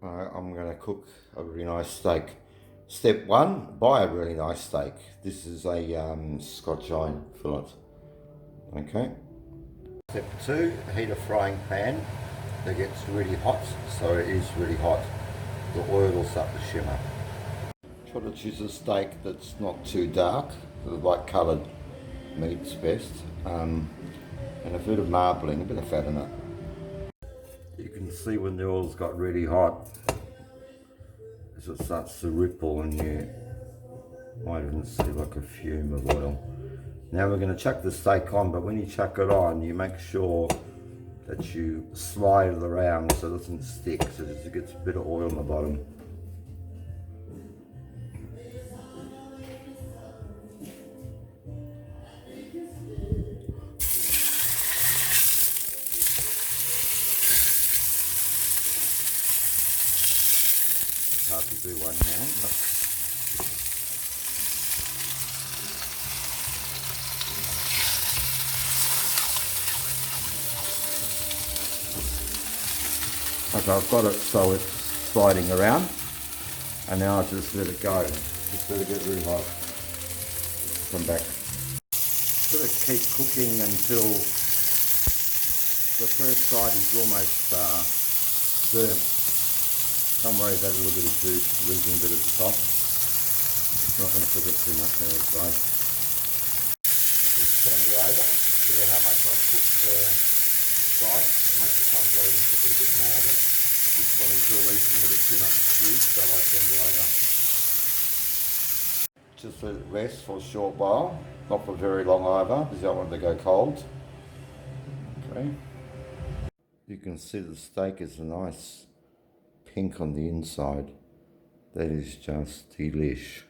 I'm going to cook a really nice steak. Step one, buy a really nice steak. This is a Scotch iron fillet. Okay. Step two, heat a frying pan that gets really hot, so it is really hot. The oil will start to shimmer. Try to choose a steak that's not too dark. The light coloured meat's best. And a bit of marbling, a bit of fat in it. You can see when the oil's got really hot, as it starts to ripple and you might even see like a fume of oil. Now we're going to chuck the steak on, but when you chuck it on, you make sure that you slide it around so it doesn't stick, so it gets a bit of oil on the bottom. It's hard to do one hand, but okay, I've got it so it's sliding around, and now I just let it go. Just let it get really hot. Come back. Sort of keep cooking until the first side is almost burnt. Don't worry about a little bit of juice losing a bit at the top. I'm not going to cook it too much there, guys. Just turn it over, see how much I've cooked the side. Most of the times I even cook it a bit more, but this one is releasing a bit too much juice, so I turned it over. Just let it rest for a short while, not for very long either, because I don't want it to go cold. Okay. You can see the steak is a nice pink on the inside. That is just delish.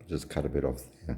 Just cut a bit off there.